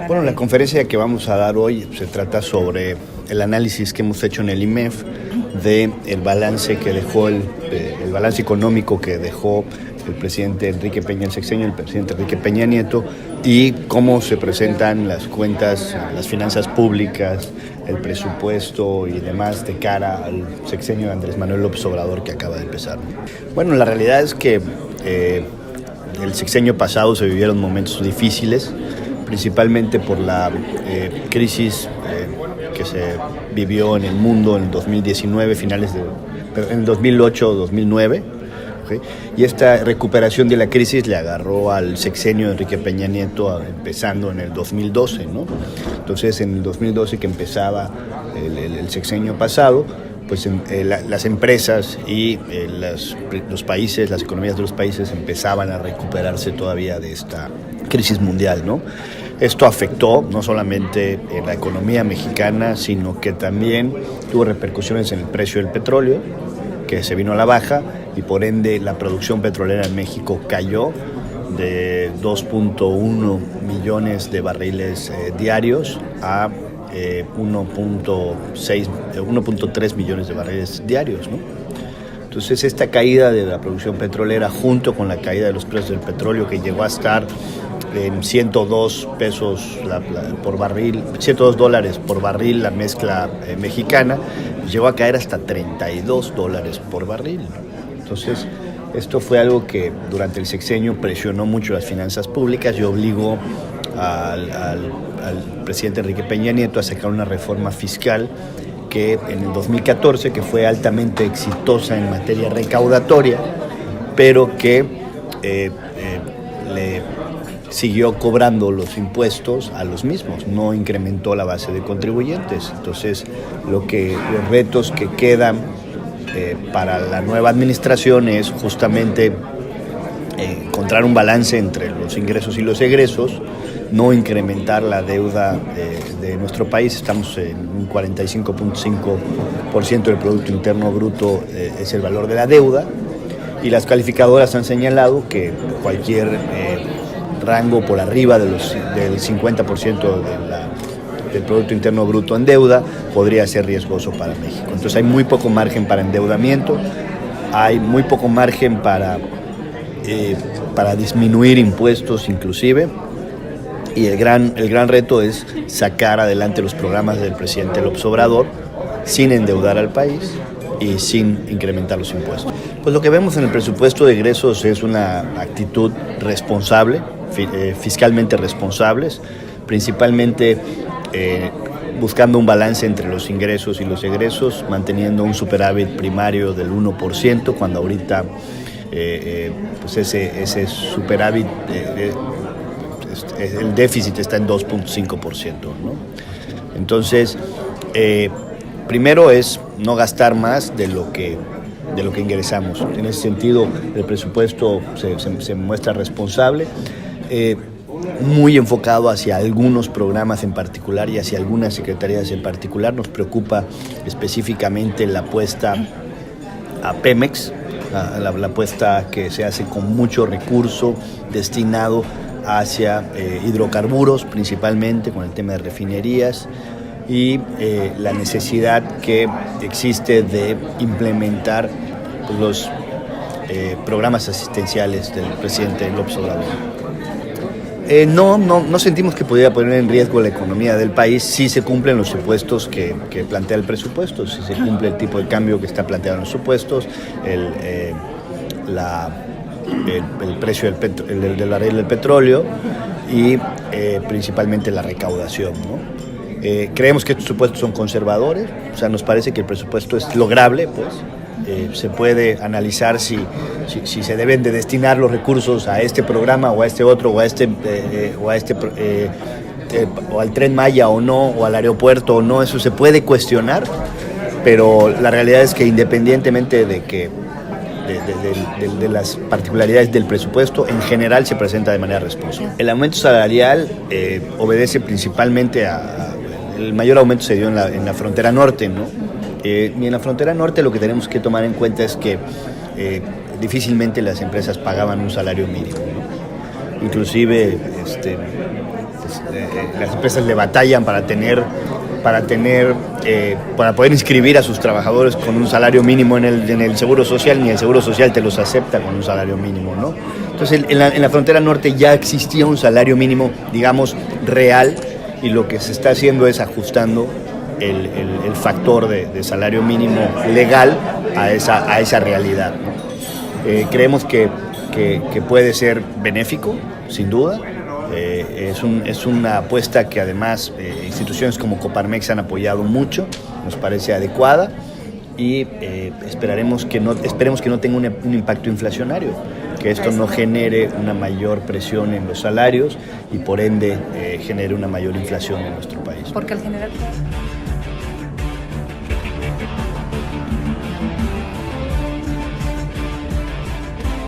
Bueno, la conferencia que vamos a dar hoy se trata sobre el análisis que hemos hecho en el IMEF de el balance que dejó el balance económico que dejó el presidente Enrique Peña, el sexenio del presidente Enrique Peña Nieto, y cómo se presentan las cuentas, las finanzas públicas, el presupuesto y demás de cara al sexenio de Andrés Manuel López Obrador que acaba de empezar. Bueno, la realidad es que el sexenio pasado se vivieron momentos difíciles, principalmente por la crisis que se vivió en el mundo en el 2019, en el 2008-2009. ¿Okay? Y esta recuperación de la crisis le agarró al sexenio de Enrique Peña Nieto empezando en el 2012, ¿no? Entonces, en el 2012 que empezaba el sexenio pasado, pues las empresas y los países, las economías de los países empezaban a recuperarse todavía de esta crisis mundial, ¿no? Esto afectó no solamente en la economía mexicana, sino que también tuvo repercusiones en el precio del petróleo, que se vino a la baja, y por ende la producción petrolera en México cayó de 2.1 millones de barriles diarios a 1.3 millones de barriles diarios, ¿no? Entonces, esta caída de la producción petrolera junto con la caída de los precios del petróleo, que llegó a estar en 102 pesos por barril, 102 dólares por barril la mezcla mexicana, llegó a caer hasta 32 dólares por barril. Entonces, esto fue algo que durante el sexenio presionó mucho las finanzas públicas y obligó al presidente Enrique Peña Nieto a sacar una reforma fiscal que en el 2014, que fue altamente exitosa en materia recaudatoria, pero que le siguió cobrando los impuestos a los mismos, no incrementó la base de contribuyentes. Entonces, los retos que quedan para la nueva administración es justamente encontrar un balance entre los ingresos y los egresos, no incrementar la deuda de nuestro país. Estamos en un 45.5% del Producto Interno Bruto es el valor de la deuda, y las calificadoras han señalado que cualquier rango por arriba del 50% del Producto Interno Bruto en deuda podría ser riesgoso para México. Entonces hay muy poco margen para endeudamiento, hay muy poco margen para disminuir impuestos inclusive, y el gran reto es sacar adelante los programas del presidente López Obrador sin endeudar al país y sin incrementar los impuestos. Pues lo que vemos en el presupuesto de egresos es una actitud responsable, fiscalmente responsables, principalmente buscando un balance entre los ingresos y los egresos, manteniendo un superávit primario del 1%, cuando ahorita pues ese superávit, el déficit está en 2.5%, ¿no? Entonces, primero es no gastar más de lo que ingresamos. En ese sentido, el presupuesto se muestra responsable, muy enfocado hacia algunos programas en particular y hacia algunas secretarías en particular. Nos preocupa específicamente la apuesta a Pemex, la apuesta que se hace con mucho recurso destinado hacia hidrocarburos, principalmente con el tema de refinerías, y la necesidad que existe de implementar los programas asistenciales del presidente López Obrador. No sentimos que pudiera poner en riesgo la economía del país si se cumplen los supuestos que plantea el presupuesto, si se cumple el tipo de cambio que está planteado en los supuestos, el precio del barril del petróleo y principalmente la recaudación, ¿no? Creemos que estos supuestos son conservadores, o sea, nos parece que el presupuesto es lograble, pues. Se puede analizar si se deben de destinar los recursos a este programa o a este otro o al Tren Maya o no, o al aeropuerto o no. Eso se puede cuestionar, pero la realidad es que independientemente de las particularidades del presupuesto, en general se presenta de manera responsable. El aumento salarial obedece principalmente el mayor aumento se dio en la frontera norte, ¿no? Y en la frontera norte lo que tenemos que tomar en cuenta es que difícilmente las empresas pagaban un salario mínimo, ¿no? Inclusive las empresas le batallan para poder inscribir a sus trabajadores con un salario mínimo en el Seguro Social, ni el Seguro Social te los acepta con un salario mínimo, ¿no? Entonces, en la frontera norte ya existía un salario mínimo, digamos, real, y lo que se está haciendo es ajustando el factor de salario mínimo legal a esa realidad, ¿no? Creemos que puede ser benéfico, sin duda. Es una apuesta que además instituciones como Coparmex han apoyado mucho, nos parece adecuada, y esperemos que no tenga un impacto inflacionario, que esto no genere una mayor presión en los salarios y por ende genere una mayor inflación en nuestro país. Porque al generar